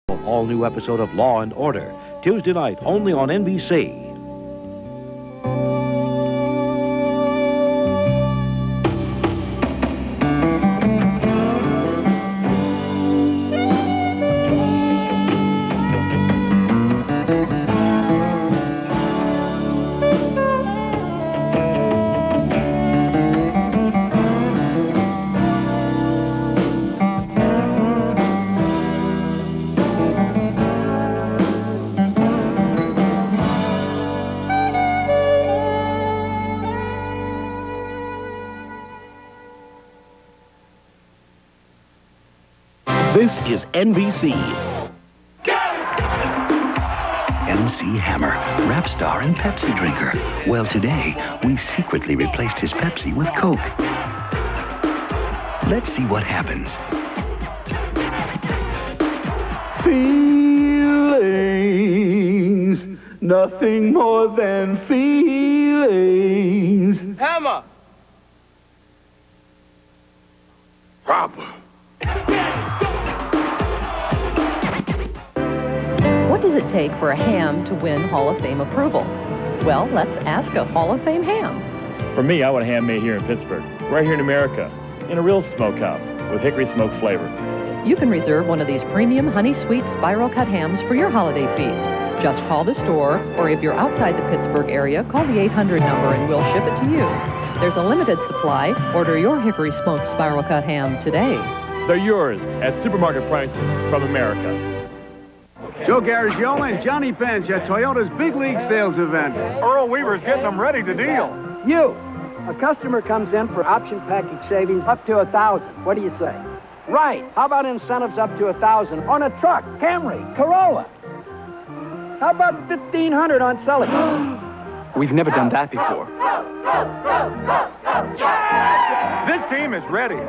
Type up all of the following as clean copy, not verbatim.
All-new episode of Law and Order, Tuesday night, only on NBC. This is NBC. MC Hammer, rap star and Pepsi drinker. Well, today, we secretly replaced his Pepsi with Coke. Let's see what happens. Feelings, nothing more than feelings. Hammer! Robber. What does it take for a ham to win Hall of Fame approval? Well, let's ask a Hall of Fame ham. For me, I want a ham made here in Pittsburgh, right here in America, in a real smokehouse with hickory smoke flavor. You can reserve one of these premium honey sweet spiral cut hams for your holiday feast. Just call the store, or if you're outside the Pittsburgh area, call the 800 number and we'll ship it to you. There's a limited supply. Order your hickory smoked spiral cut ham today. They're yours at supermarket prices from America. Joe Garagiola and Johnny Bench at Toyota's Big League Sales Event. Earl Weaver's getting them ready to deal. You, a customer comes in for option package savings up to $1,000. What do you say? Right. How about incentives up to $1,000 on a truck, Camry, Corolla? How about $1,500 on Celica? We've never done that before. This team is ready.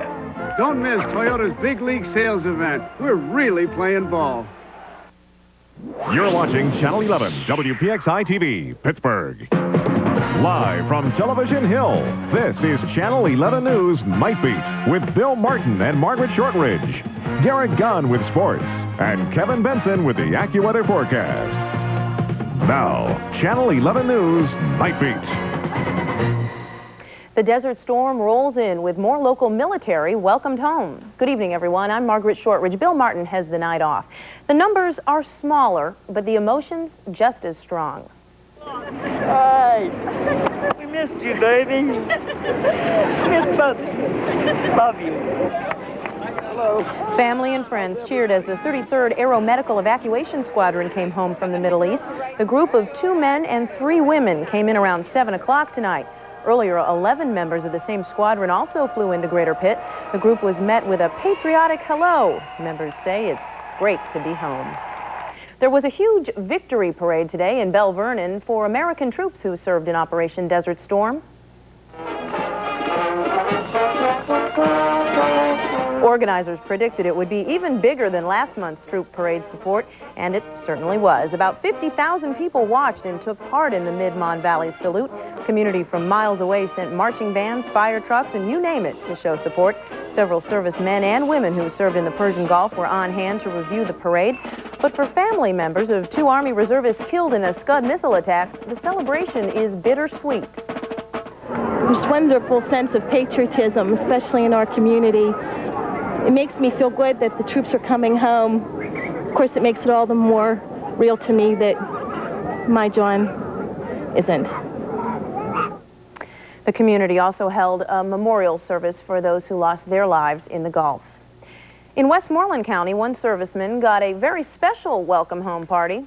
Don't miss Toyota's Big League Sales Event. We're really playing ball. You're watching Channel 11, WPXI-TV, Pittsburgh. Live from Television Hill, this is Channel 11 News Night Beat with Bill Martin and Margaret Shortridge, Derek Gunn with sports, and Kevin Benson with the AccuWeather forecast. Now, Channel 11 News Night Beat. The Desert Storm rolls in with more local military welcomed home. Good evening, everyone. I'm Margaret Shortridge. Bill Martin has the night off. The numbers are smaller, but the emotions just as strong. Hi. We missed you, baby. Missed both of you. Love you. Hello. Family and friends cheered as the 33rd Aeromedical Evacuation Squadron came home from the Middle East. The group of 2 men and 3 women came in around 7 o'clock tonight. Earlier, 11 members of the same squadron also flew into Greater Pitt. The group was met with a patriotic hello. Members say it's great to be home. There was a huge victory parade today in Belle Vernon for American troops who served in Operation Desert Storm. Organizers predicted it would be even bigger than last month's troop parade support, and it certainly was. About 50,000 people watched and took part in the Mid-Mon Valley salute. Community from miles away sent marching bands, fire trucks, and you name it to show support. Several servicemen and women who served in the Persian Gulf were on hand to review the parade. But for family members of 2 Army reservists killed in a Scud missile attack, the celebration is bittersweet. There's a wonderful sense of patriotism, especially in our community. It makes me feel good that the troops are coming home. Of course, it makes it all the more real to me that my John isn't. The community also held a memorial service for those who lost their lives in the Gulf. In Westmoreland County, one serviceman got a very special welcome home party.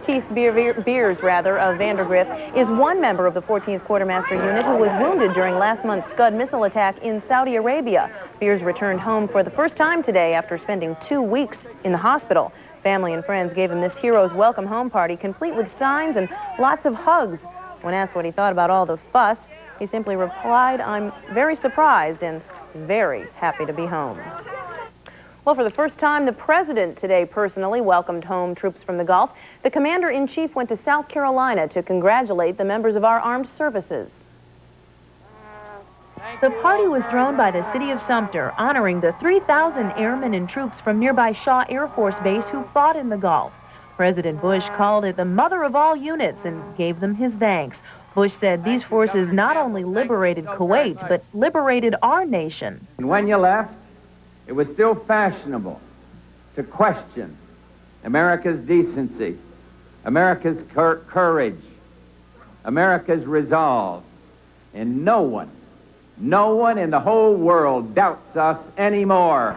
Keith Beers of Vandergrift is one member of the 14th Quartermaster Unit who was wounded during last month's Scud missile attack in Saudi Arabia. Beers returned home for the first time today after spending 2 weeks in the hospital. Family and friends gave him this hero's welcome home party, complete with signs and lots of hugs. When asked what he thought about all the fuss, he simply replied, "I'm very surprised and very happy to be home." Well, for the first time, the president today personally welcomed home troops from the Gulf. The commander-in-chief went to South Carolina to congratulate the members of our armed services. The party was thrown by the city of Sumter, honoring the 3,000 airmen and troops from nearby Shaw Air Force Base who fought in the Gulf. President Bush called it the mother of all units and gave them his thanks. Bush said these forces not only liberated Kuwait, but liberated our nation. And when you left, it was still fashionable to question America's decency, America's courage, America's resolve. And no one in the whole world doubts us anymore.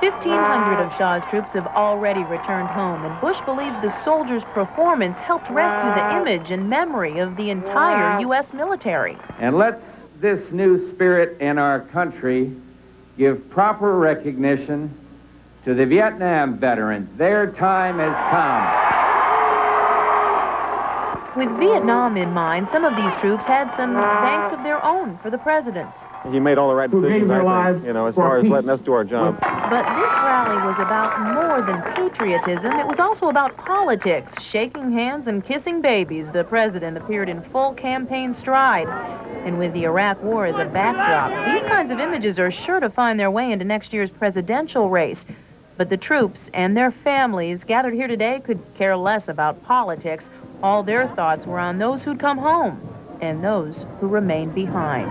1,500 of Shaw's troops have already returned home, and Bush believes the soldiers' performance helped rescue the image and memory of the entire U.S. military. And let's this new spirit in our country give proper recognition to the Vietnam veterans. Their time has come. With Vietnam in mind, some of these troops had some thanks of their own for the president. He made all the right decisions, I think, as far as letting us do our job. But this rally was about more than patriotism. It was also about politics, shaking hands and kissing babies. The president appeared in full campaign stride. And with the Iraq War as a backdrop, these kinds of images are sure to find their way into next year's presidential race. But the troops and their families gathered here today could care less about politics. All their thoughts were on those who'd come home and those who remained behind.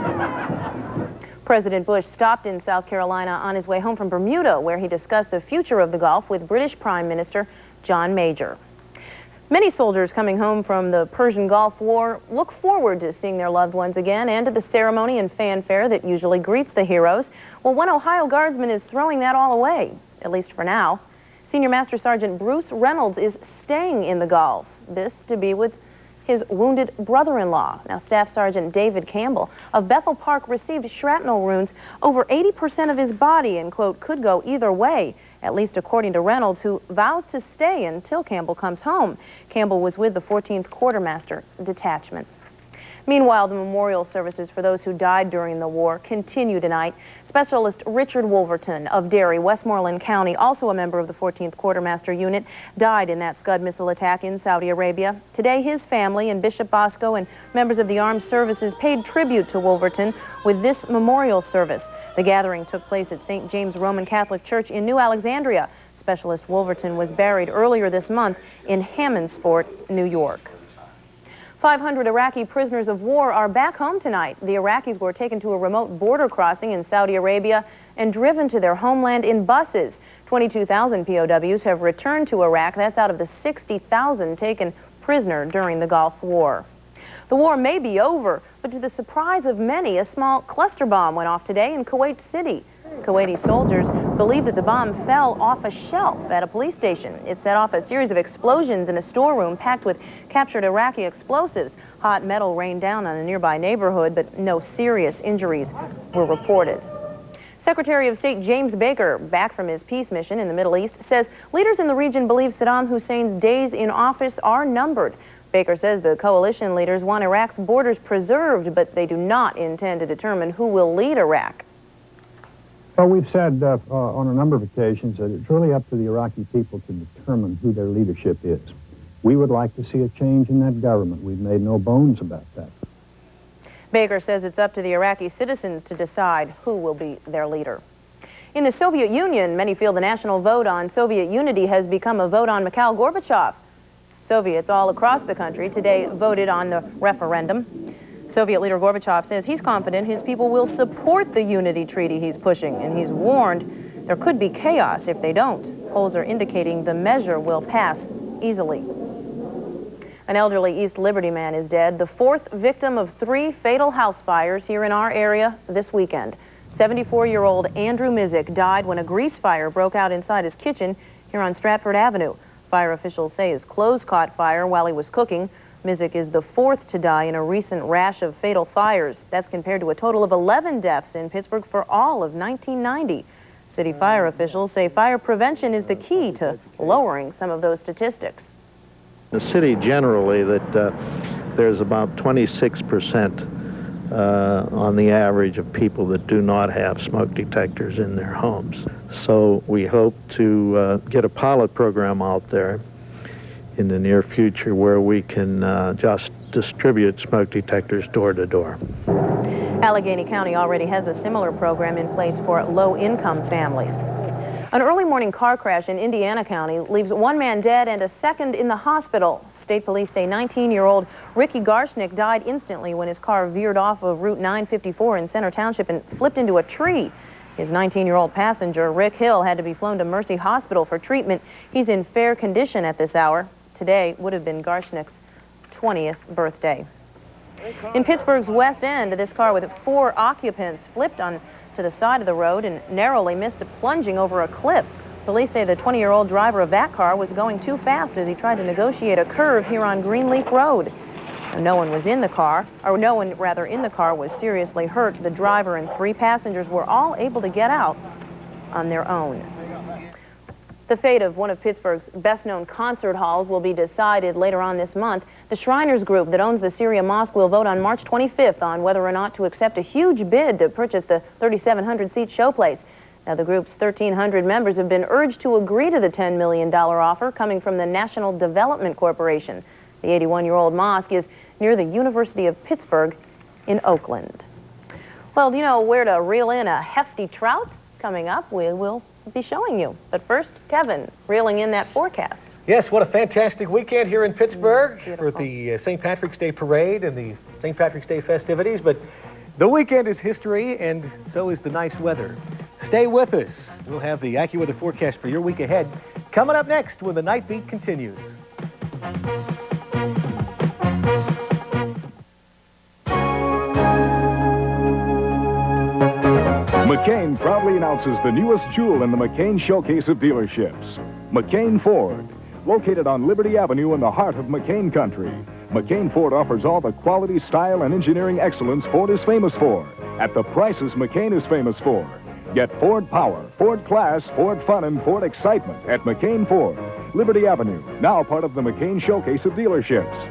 President Bush stopped in South Carolina on his way home from Bermuda, where he discussed the future of the Gulf with British Prime Minister John Major. Many soldiers coming home from the Persian Gulf War look forward to seeing their loved ones again and to the ceremony and fanfare that usually greets the heroes. Well, one Ohio Guardsman is throwing that all away, at least for now. Senior Master Sergeant Bruce Reynolds is staying in the Gulf, this to be with his wounded brother-in-law. Now, Staff Sergeant David Campbell of Bethel Park received shrapnel wounds. Over 80% of his body, and quote, could go either way, at least according to Reynolds, who vows to stay until Campbell comes home. Campbell was with the 14th Quartermaster Detachment. Meanwhile, the memorial services for those who died during the war continue tonight. Specialist Richard Wolverton of Derry, Westmoreland County, also a member of the 14th Quartermaster Unit, died in that Scud missile attack in Saudi Arabia. Today, his family and Bishop Bosco and members of the armed services paid tribute to Wolverton with this memorial service. The gathering took place at St. James Roman Catholic Church in New Alexandria. Specialist Wolverton was buried earlier this month in Hammondsport, New York. 500 Iraqi prisoners of war are back home tonight. The Iraqis were taken to a remote border crossing in Saudi Arabia and driven to their homeland in buses. 22,000 POWs have returned to Iraq. That's out of the 60,000 taken prisoner during the Gulf War. The war may be over, but to the surprise of many, a small cluster bomb went off today in Kuwait City. Kuwaiti soldiers believe that the bomb fell off a shelf at a police station. It set off a series of explosions in a storeroom packed with captured Iraqi explosives. Hot metal rained down on a nearby neighborhood, but no serious injuries were reported. Secretary of State James Baker, back from his peace mission in the Middle East, says leaders in the region believe Saddam Hussein's days in office are numbered. Baker says the coalition leaders want Iraq's borders preserved, but they do not intend to determine who will lead Iraq. Well, we've said on a number of occasions that it's really up to the Iraqi people to determine who their leadership is. We would like to see a change in that government. We've made no bones about that. Baker says it's up to the Iraqi citizens to decide who will be their leader. In the Soviet Union, many feel the national vote on Soviet unity has become a vote on Mikhail Gorbachev. Soviets all across the country today voted on the referendum. Soviet leader Gorbachev says he's confident his people will support the unity treaty he's pushing, and he's warned there could be chaos if they don't. Polls are indicating the measure will pass easily. An elderly East Liberty man is dead, the fourth victim of 3 fatal house fires here in our area this weekend. 74-year-old Andrew Mizik died when a grease fire broke out inside his kitchen here on Stratford Avenue. Fire officials say his clothes caught fire while he was cooking. Mizik is the 4th to die in a recent rash of fatal fires. That's compared to a total of 11 deaths in Pittsburgh for all of 1990. City fire officials say fire prevention is the key to lowering some of those statistics. The city generally that there's about 26% on the average of people that do not have smoke detectors in their homes. So we hope to get a pilot program out there in the near future where we can just distribute smoke detectors door to door. Allegheny County already has a similar program in place for low-income families. An early morning car crash in Indiana County leaves one man dead and a second in the hospital. State police say 19-year-old Ricky Garshnick died instantly when his car veered off of Route 954 in Center Township and flipped into a tree. His 19-year-old passenger, Rick Hill, had to be flown to Mercy Hospital for treatment. He's in fair condition at this hour. Today would have been Garshnick's 20th birthday. In Pittsburgh's West End, this car with 4 occupants flipped on to the side of the road and narrowly missed plunging over a cliff. Police say the 20-year-old driver of that car was going too fast as he tried to negotiate a curve here on Greenleaf Road. No one was in the car, or no one rather in the car was seriously hurt. The driver and 3 passengers were all able to get out on their own. The fate of one of Pittsburgh's best-known concert halls will be decided later on this month. The Shriners Group that owns the Syria Mosque will vote on March 25th on whether or not to accept a huge bid to purchase the 3,700-seat showplace. Now, the group's 1,300 members have been urged to agree to the $10 million offer coming from the National Development Corporation. The 81-year-old mosque is near the University of Pittsburgh in Oakland. Well, do you know where to reel in a hefty trout? Coming up, we will be showing you. But first, Kevin, reeling in that forecast. Yes, what a fantastic weekend here in Pittsburgh for the St. Patrick's Day Parade and the St. Patrick's Day festivities. But the weekend is history, and so is the nice weather. Stay with us. We'll have the AccuWeather forecast for your week ahead coming up next when the Night Beat continues. McCain proudly announces the newest jewel in the McCain showcase of dealerships, McCain Ford. Located on Liberty Avenue in the heart of McCain country, McCain Ford offers all the quality, style, and engineering excellence Ford is famous for, at the prices McCain is famous for. Get Ford power, Ford class, Ford fun, and Ford excitement at McCain Ford, Liberty Avenue, now part of the McCain showcase of dealerships.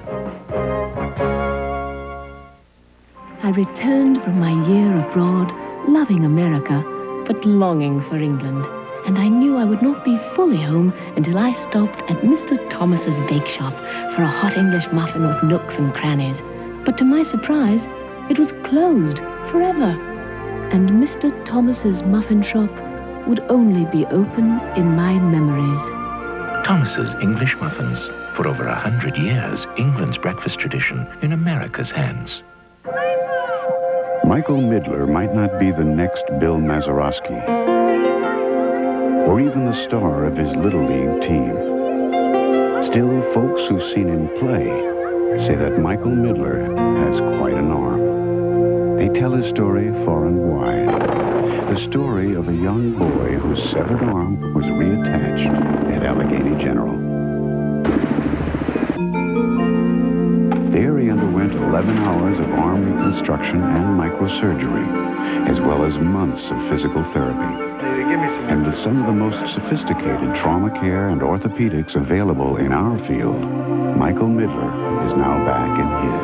I returned from my year abroad, loving America, but longing for England. And I knew I would not be fully home until I stopped at Mr. Thomas's bake shop for a hot English muffin with nooks and crannies. But to my surprise, it was closed forever. And Mr. Thomas's muffin shop would only be open in my memories. Thomas's English Muffins. For over 100 years, England's breakfast tradition in America's hands. Michael Midler might not be the next Bill Mazeroski, or even the star of his Little League team. Still, folks who've seen him play say that Michael Midler has quite an arm. They tell his story far and wide. The story of a young boy whose severed arm was reattached at Allegheny General. There he underwent 11 hours of arm reconstruction and microsurgery, as well as months of physical therapy. And with some of the most sophisticated trauma care and orthopedics available in our field, Michael Midler is now back in his.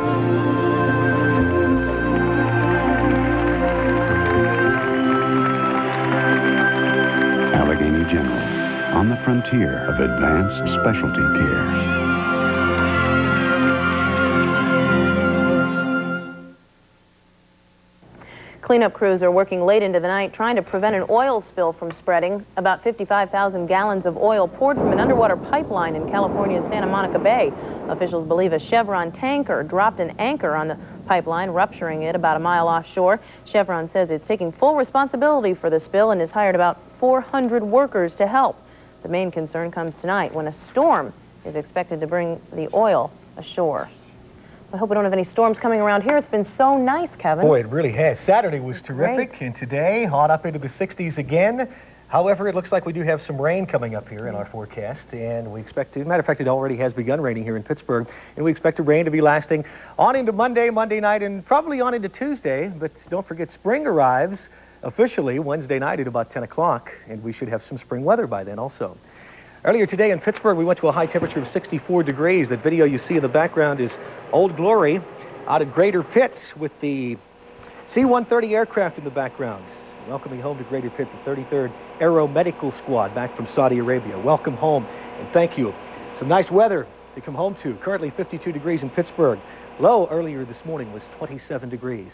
Allegheny General, on the frontier of advanced specialty care. Cleanup crews are working late into the night trying to prevent an oil spill from spreading. About 55,000 gallons of oil poured from an underwater pipeline in California's Santa Monica Bay. Officials believe a Chevron tanker dropped an anchor on the pipeline, rupturing it about a mile offshore. Chevron says it's taking full responsibility for the spill and has hired about 400 workers to help. The main concern comes tonight when a storm is expected to bring the oil ashore. I hope we don't have any storms coming around here. It's been so nice, Kevin. Boy, it really has. Saturday was terrific, Great. and today, hot up into the 60s again. However, it looks like we do have some rain coming up here in our forecast, and we expect to, matter of fact, it already has begun raining here in Pittsburgh, and we expect the rain to be lasting on into Monday night, and probably on into Tuesday. But don't forget, spring arrives officially Wednesday night at about 10 o'clock, and we should have some spring weather by then also. Earlier today in Pittsburgh, we went to a high temperature of 64 degrees. That video you see in the background is Old Glory out at Greater Pitt with the C-130 aircraft in the background. Welcoming home to Greater Pitt, the 33rd Aero Medical Squad back from Saudi Arabia. Welcome home, and thank you. Some nice weather to come home to. Currently 52 degrees in Pittsburgh, Low earlier this morning was 27 degrees.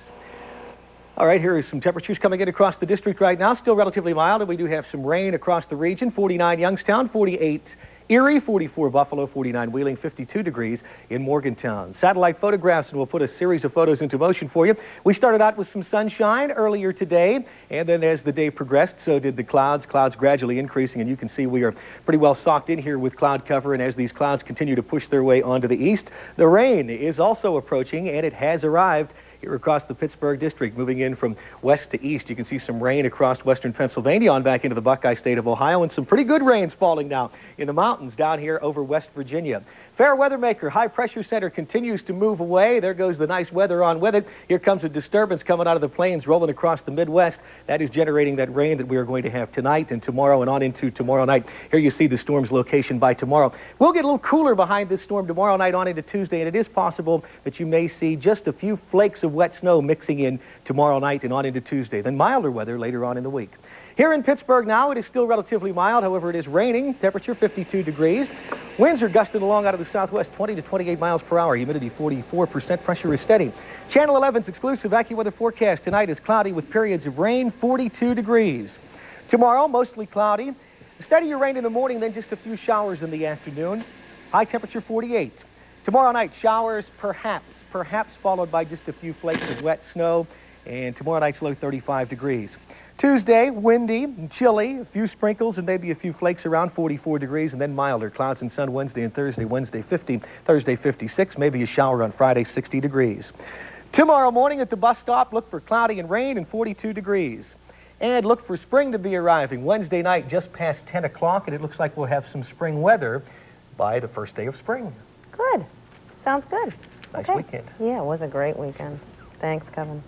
All right, here are some temperatures coming in across the district right now. Still relatively mild, and we do have some rain across the region. 49 Youngstown, 48 Erie, 44 Buffalo, 49 Wheeling, 52 degrees in Morgantown. Satellite photographs, and we'll put a series of photos into motion for you. We started out with some sunshine earlier today, and then as the day progressed, so did the clouds. Clouds gradually increasing, and you can see we are pretty well socked in here with cloud cover, and as these clouds continue to push their way onto the east, the rain is also approaching, and it has arrived here across the Pittsburgh district, moving in from west to east. You can see some rain across western Pennsylvania on back into the Buckeye State of Ohio, and some pretty good rains falling now in the mountains down here over West Virginia. Fair weather maker, high pressure center continues to move away. There goes the nice weather on with it. Here comes a disturbance coming out of the plains rolling across the Midwest. That is generating that rain that we are going to have tonight and tomorrow and on into tomorrow night. Here you see the storm's location by tomorrow. We'll get a little cooler behind this storm tomorrow night on into Tuesday, and it is possible that you may see just a few flakes of wet snow mixing in tomorrow night and on into Tuesday. Then milder weather later on in the week. Here in Pittsburgh now, it is still relatively mild. However, it is raining. Temperature 52 degrees. Winds are gusting along out of the southwest, 20 to 28 miles per hour. Humidity 44%. Pressure is steady. Channel 11's exclusive AccuWeather forecast tonight is cloudy with periods of rain, 42 degrees. Tomorrow, mostly cloudy. Steadier rain in the morning, then just a few showers in the afternoon. High temperature 48. Tomorrow night, showers perhaps followed by just a few flakes of wet snow. And tomorrow night's low 35 degrees. Tuesday, windy and chilly, a few sprinkles and maybe a few flakes around 44 degrees, and then milder. Clouds and sun Wednesday and Thursday. Wednesday 50, Thursday 56, maybe a shower on Friday, 60 degrees. Tomorrow morning at the bus stop, look for cloudy and rain and 42 degrees. And look for spring to be arriving Wednesday night just past 10 o'clock, and it looks like we'll have some spring weather by the first day of spring. Good. Sounds good. Nice okay. weekend. Yeah, it was a great weekend. Thanks, Kevin.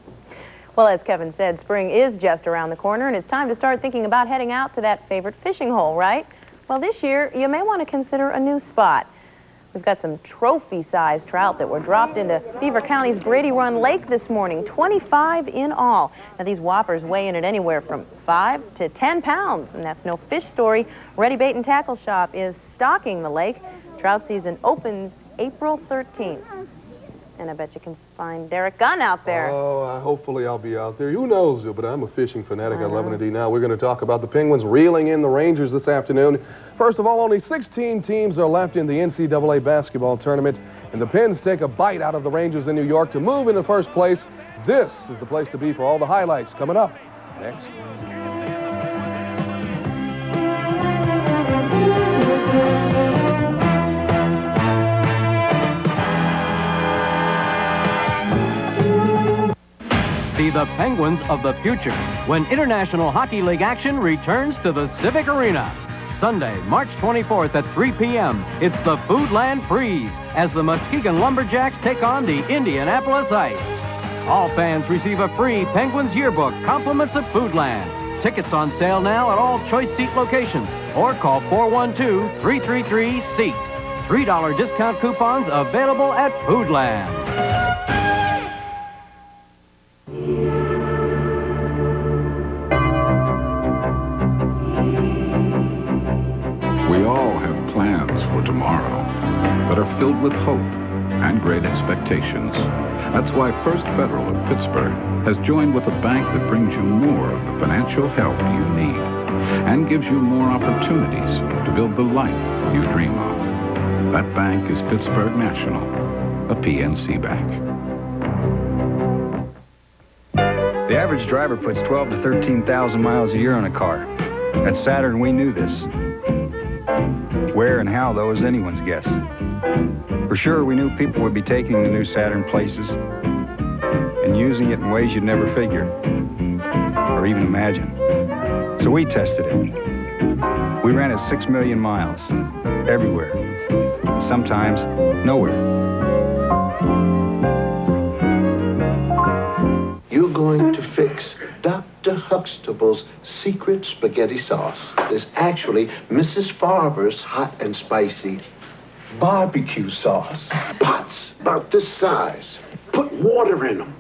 Well, as Kevin said, spring is just around the corner, and it's time to start thinking about heading out to that favorite fishing hole, right? Well, this year, you may want to consider a new spot. We've got some trophy-sized trout that were dropped into Beaver County's Brady Run Lake this morning, 25 in all. Now, these whoppers weigh in at anywhere from 5 to 10 pounds, and that's no fish story. Ready Bait and Tackle Shop is stocking the lake. Trout season opens April 13th. And I bet you can find Derek Gunn out there. Oh, hopefully I'll be out there. Who knows, but I'm a fishing fanatic at 11 D now. We're going to talk about the Penguins reeling in the Rangers this afternoon. First of all, only 16 teams are left in the NCAA basketball tournament, and the Pens take a bite out of the Rangers in New York to move into first place. This is the place to be for all the highlights coming up next. See the Penguins of the future when International Hockey League action returns to the Civic Arena. Sunday, March 24th at 3 p.m., it's the Foodland Freeze as the Muskegon Lumberjacks take on the Indianapolis Ice. All fans receive a free Penguins yearbook, compliments of Foodland. Tickets on sale now at all choice seat locations or call 412-333-SEAT. $3 discount coupons available at Foodland. We all have plans for tomorrow that are filled with hope and great expectations. That's why First Federal of Pittsburgh has joined with a bank that brings you more of the financial help you need and gives you more opportunities to build the life you dream of. That bank is Pittsburgh National, a PNC bank. The average driver puts 12 to 13,000 miles a year on a car. At Saturn, we knew this. Where and how, though, is anyone's guess. For sure, we knew people would be taking the new Saturn places and using it in ways you'd never figure or even imagine. So we tested it. We ran it 6 million miles, everywhere, and sometimes nowhere. You're going to fix Dr. Huxtable's secret spaghetti sauce. There's actually Mrs. Farber's hot and spicy barbecue sauce. Pots about this size. Put water in them.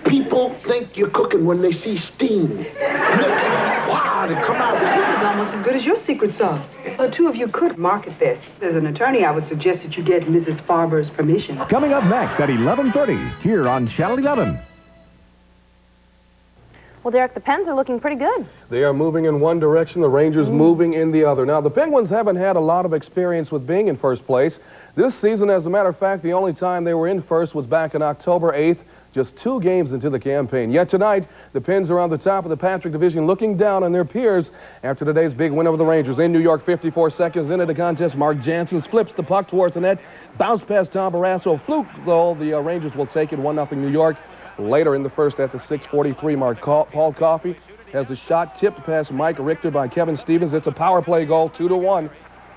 People think you're cooking when they see steam. Wow, they come out. This is almost as good as your secret sauce. The two of you could market this. As an attorney, I would suggest that you get Mrs. Farber's permission. Coming up next at 11:30 here on Channel 11. Well, Derek, the Pens are looking pretty good. They are moving in one direction, the Rangers moving in the other. Now, the Penguins haven't had a lot of experience with being in first place. This season, as a matter of fact, the only time they were in first was back on October 8th, just 2 games into the campaign. Yet tonight, the Pens are on the top of the Patrick Division, looking down on their peers after today's big win over the Rangers. In New York, 54 seconds into the contest, Mark Jansen flips the puck towards the net, bounce past Tom Barrasso, fluke goal. The Rangers will take it 1-0 New York. Later in the first at the 6:43 mark, Paul Coffey has a shot tipped past Mike Richter by Kevin Stevens. It's a power play goal, 2-1,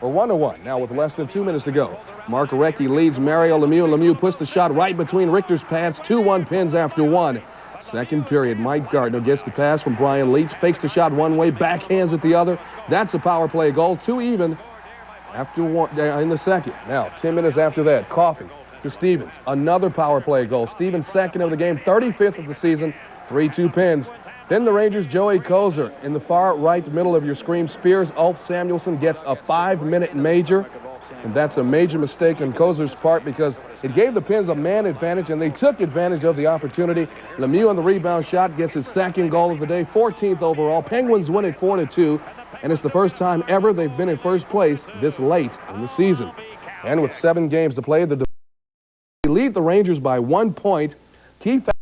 or 1-1. Now with less than 2 minutes to go, Mark Arecki leads Mario Lemieux. Lemieux puts the shot right between Richter's pads. 2-1 Pens after 1. Second period, Mike Gardner gets the pass from Brian Leach, fakes the shot one way, backhands it the other. That's a power play goal, 2 even after 1 in the second. Now 10 minutes after that, Coffey to Stevens, another power play goal. Stevens second of the game, 35th of the season, 3-2 Pens. Then the Rangers' Joey Kozer in the far right middle of your screen. Spears Ulf Samuelson gets a 5-minute major, and that's a major mistake on Kozer's part because it gave the Pens a man advantage, and they took advantage of the opportunity. Lemieux on the rebound shot gets his second goal of the day, 14th overall. Penguins win it 4-2, and it's the first time ever they've been in first place this late in the season. And with 7 games to play, the lead the Rangers by 1 point. Key fact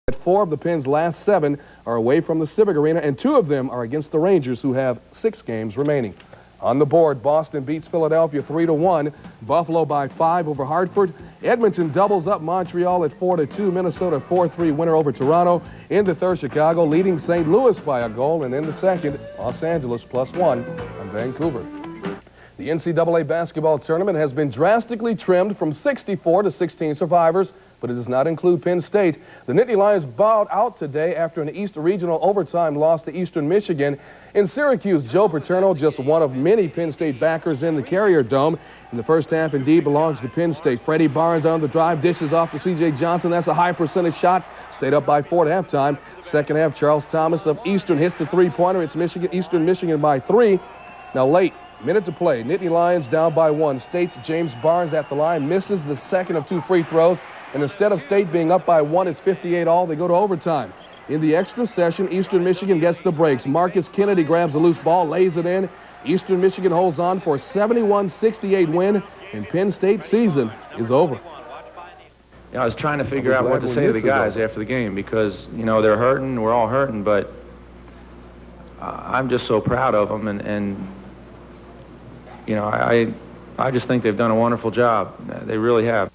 that 4 of the Pens' last 7 are away from the Civic Arena, and 2 of them are against the Rangers, who have 6 games remaining. On the board, Boston beats Philadelphia 3-1. Buffalo by 5 over Hartford. Edmonton doubles up Montreal at 4-2. Minnesota 4-3 winner over Toronto. In the third, Chicago leading St. Louis by a goal, and in the second, Los Angeles +1 on Vancouver. The NCAA basketball tournament has been drastically trimmed from 64 to 16 survivors, but it does not include Penn State. The Nittany Lions bowed out today after an East Regional overtime loss to Eastern Michigan. In Syracuse, Joe Paterno, just one of many Penn State backers in the Carrier Dome. In the first half, indeed, belongs to Penn State. Freddie Barnes on the drive, dishes off to C.J. Johnson. That's a high percentage shot. Stayed up by 4 at halftime. Second half, Charles Thomas of Eastern hits the three-pointer. It's Eastern Michigan by 3. Now late. Minute to play. Nittany Lions down by 1. State's James Barnes at the line misses the second of 2 free throws, and instead of State being up by 1, it's 58 all. They go to overtime. In the extra session, Eastern Michigan gets the breaks. Marcus Kennedy grabs a loose ball, lays it in. Eastern Michigan holds on for a 71-68 win, and Penn State's season is over. You know, I was trying to figure out what to say to the guys after the game because, you know, they're hurting, we're all hurting, but I'm just so proud of them, and you know, I just think they've done a wonderful job. They really have.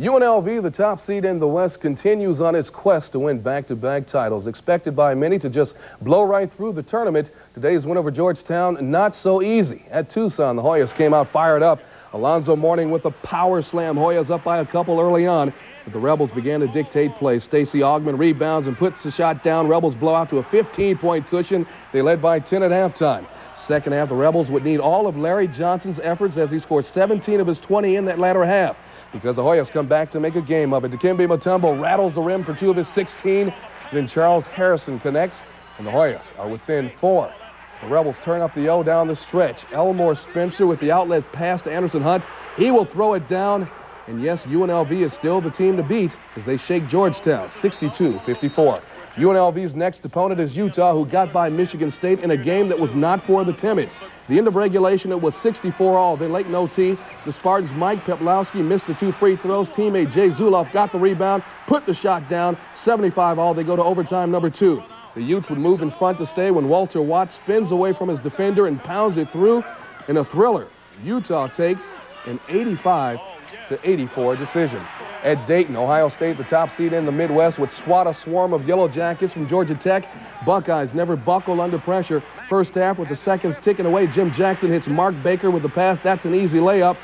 UNLV, the top seed in the West, continues on its quest to win back-to-back titles. Expected by many to just blow right through the tournament, today's win over Georgetown, not so easy. At Tucson, the Hoyas came out fired up. Alonzo Mourning with a power slam. Hoyas up by a couple early on, but the Rebels began to dictate play. Stacey Augmon rebounds and puts the shot down. Rebels blow out to a 15-point cushion. They led by 10 at halftime. Second half, the Rebels would need all of Larry Johnson's efforts as he scored 17 of his 20 in that latter half because the Hoyas come back to make a game of it. Dikembe Mutombo rattles the rim for 2 of his 16. Then Charles Harrison connects, and the Hoyas are within 4. The Rebels turn up the O down the stretch. Elmore Spencer with the outlet pass to Anderson Hunt. He will throw it down, and yes, UNLV is still the team to beat as they shake Georgetown 62-54. UNLV's next opponent is Utah, who got by Michigan State in a game that was not for the timid. The end of regulation, it was 64 all. Then late in OT, the Spartans' Mike Peplowski missed the 2 free throws. Teammate Jay Zuloff got the rebound, put the shot down, 75 all. They go to overtime number 2. The Utes would move in front to stay when Walter Watts spins away from his defender and pounds it through in a thriller. Utah takes an 85-84 decision. At Dayton, Ohio State, the top seed in the Midwest, would swat a swarm of Yellow Jackets from Georgia Tech. Buckeyes never buckle under pressure. First half with the seconds ticking away. Jim Jackson hits Mark Baker with the pass. That's an easy layup.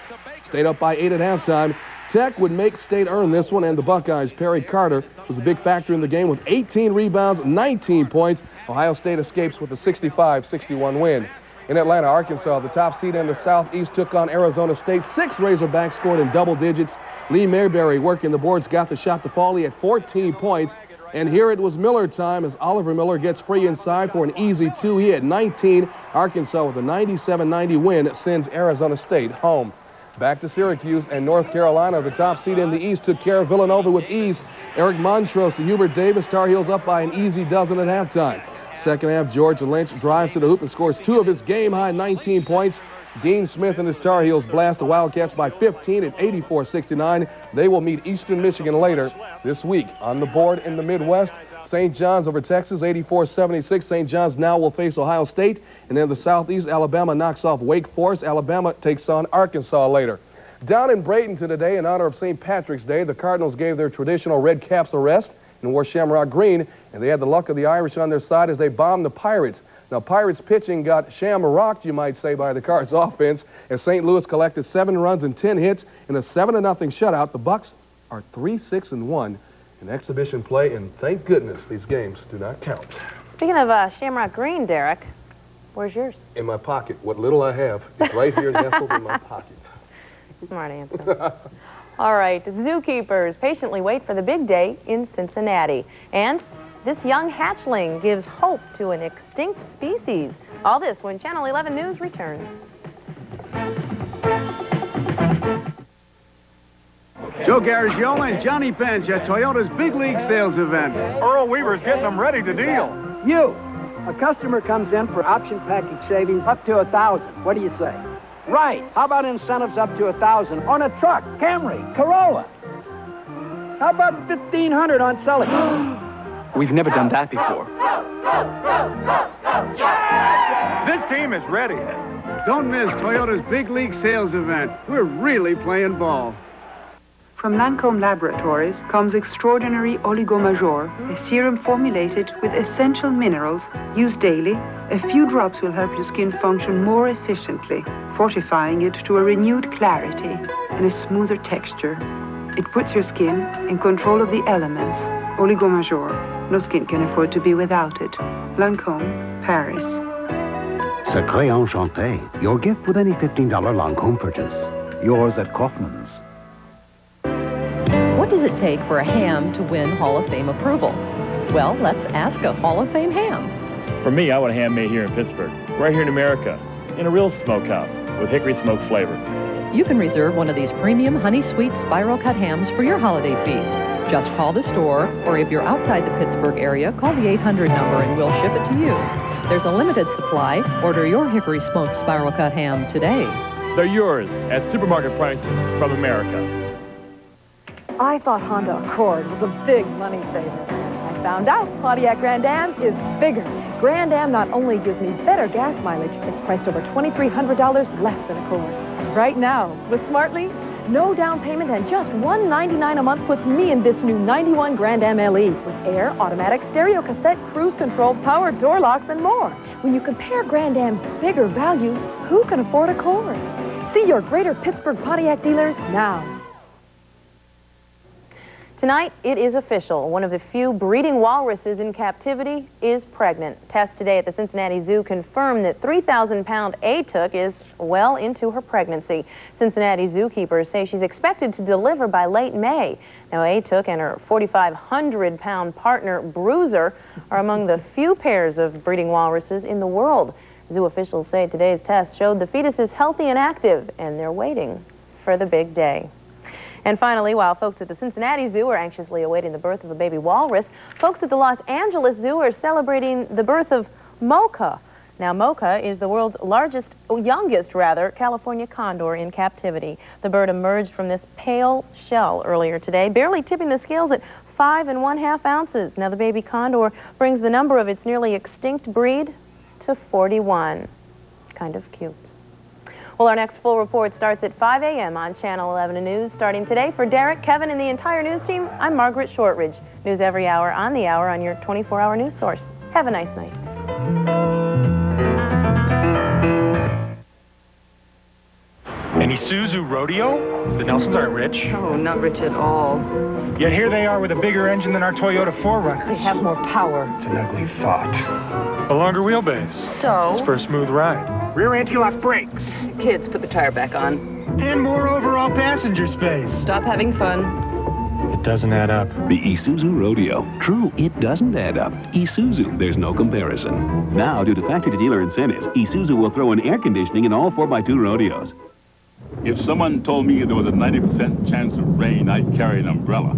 State up by 8 at halftime. Tech would make State earn this one, and the Buckeyes' Perry Carter was a big factor in the game with 18 rebounds, 19 points. Ohio State escapes with a 65-61 win. In Atlanta, Arkansas, the top seed in the Southeast took on Arizona State. 6 Razorbacks scored in double digits. Lee Mayberry working the boards, got the shot to fall. He had 14 points. And here it was Miller time as Oliver Miller gets free inside for an easy 2. He had 19. Arkansas with a 97-90 win sends Arizona State home. Back to Syracuse and North Carolina. The top seed in the East took care of Villanova with ease. Eric Montrose to Hubert Davis. Tar Heels up by an easy dozen at halftime. Second half, Georgia Lynch drives to the hoop and scores 2 of his game-high 19 points. Dean Smith and his Tar Heels blast the Wildcats by 15 at 84-69. They will meet Eastern Michigan later this week. On the board in the Midwest, St. John's over Texas, 84-76. St. John's now will face Ohio State. And in the Southeast, Alabama knocks off Wake Forest. Alabama takes on Arkansas later. Down in Bradenton today, in honor of St. Patrick's Day, the Cardinals gave their traditional red caps a rest and wore shamrock green. And they had the luck of the Irish on their side as they bombed the Pirates. Now, Pirates pitching got shamrocked, you might say, by the Cards offense as St. Louis collected 7 runs and 10 hits in a 7-0 shutout. The Bucks are 3-6-1 in exhibition play, and thank goodness these games do not count. Speaking of shamrock green, Derek, where's yours? In my pocket. What little I have is right here nestled in my pocket. Smart answer. All right, zookeepers patiently wait for the big day in Cincinnati. And this young hatchling gives hope to an extinct species. All this when Channel 11 News returns. Joe Garagiola and Johnny Bench at Toyota's Big League Sales event. Earl Weaver's getting them ready to deal. You, a customer comes in for option package savings up to $1,000. What do you say? Right. How about incentives up to $1,000 on a truck, Camry, Corolla? How about $1,500 on selling? We've never done that before. This team is ready. Don't miss Toyota's Big League Sales event. We're really playing ball. From Lancome Laboratories comes extraordinary Oligomajor, a serum formulated with essential minerals. Used daily, a few drops will help your skin function more efficiently, fortifying it to a renewed clarity and a smoother texture. It puts your skin in control of the elements. Oligomajor. No skin can afford to be without it. Lancome, Paris. Sacré Enchanté. Your gift with any $15 Lancome purchase. Yours at Kaufman's. What does it take for a ham to win Hall of Fame approval? Well, let's ask a Hall of Fame ham. For me, I want a ham made here in Pittsburgh, right here in America, in a real smokehouse with hickory smoke flavor. You can reserve one of these premium honey sweet spiral cut hams for your holiday feast. Just call the store, or if you're outside the Pittsburgh area, call the 800 number and we'll ship it to you. There's a limited supply. Order your hickory smoked spiral cut ham today. They're yours at supermarket prices from America. I thought Honda Accord was a big money saver. I found out Pontiac Grand Am is bigger. Grand Am not only gives me better gas mileage, it's priced over $2,300 less than Accord. Right now, with Smart Lease, no down payment and just $199 a month puts me in this new 91 Grand Am LE with air, automatic, stereo cassette, cruise control, power door locks, and more. When you compare Grand Am's bigger value, who can afford Accord? See your Greater Pittsburgh Pontiac dealers now. Tonight, it is official. One of the few breeding walruses in captivity is pregnant. Tests today at the Cincinnati Zoo confirm that 3,000-pound Atook is well into her pregnancy. Cincinnati zookeepers say she's expected to deliver by late May. Now, Atook and her 4,500-pound partner, Bruiser, are among the few pairs of breeding walruses in the world. Zoo officials say today's test showed the fetus is healthy and active, and they're waiting for the big day. And finally, while folks at the Cincinnati Zoo are anxiously awaiting the birth of a baby walrus, folks at the Los Angeles Zoo are celebrating the birth of Mocha. Now, Mocha is the world's youngest California condor in captivity. The bird emerged from this pale shell earlier today, barely tipping the scales at 5 1/2 ounces. Now, the baby condor brings the number of its nearly extinct breed to 41. Kind of cute. Well, our next full report starts at 5 a.m. on Channel 11 News. Starting today, for Derek, Kevin, and the entire news team, I'm Margaret Shortridge. News every hour on the hour on your 24-hour news source. Have a nice night. An Isuzu Rodeo? The Nelsons aren't rich. Oh, not rich at all. Yet here they are with a bigger engine than our Toyota 4Runners. They have more power. It's an ugly thought. A longer wheelbase. So? It's for a smooth ride. Rear anti-lock brakes. Kids, put the tire back on. And more overall passenger space. Stop having fun. It doesn't add up. The Isuzu Rodeo. True, it doesn't add up. Isuzu, there's no comparison. Now, due to factory-to-dealer incentives, Isuzu will throw in air conditioning in all 4x2 rodeos. If someone told me there was a 90% chance of rain, I'd carry an umbrella.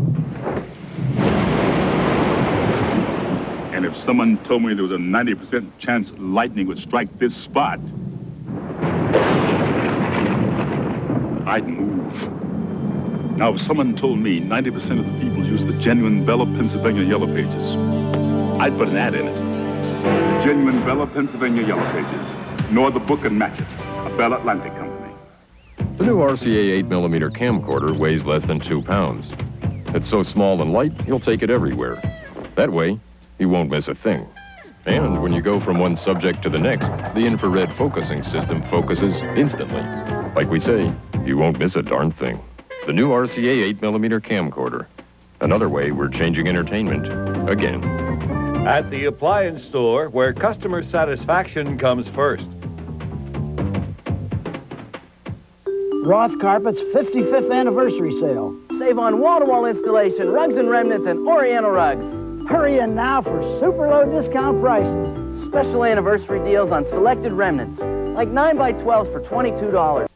And if someone told me there was a 90% chance lightning would strike this spot, I'd move. Now, if someone told me 90% of the people use the genuine Bella, Pennsylvania Yellow Pages, I'd put an ad in it. The genuine Bella, Pennsylvania Yellow Pages, nor the book and match it, a Bell Atlantic company. The new RCA 8mm camcorder weighs less than 2 pounds. It's so small and light, you'll take it everywhere. That way, you won't miss a thing. And when you go from one subject to the next, the infrared focusing system focuses instantly. Like we say, you won't miss a darn thing. The new RCA 8mm camcorder. Another way we're changing entertainment again. At the appliance store, where customer satisfaction comes first. Roth Carpet's 55th anniversary sale. Save on wall-to-wall installation, rugs and remnants, and Oriental rugs. Hurry in now for super low discount prices. Special anniversary deals on selected remnants, like 9x12s for $22.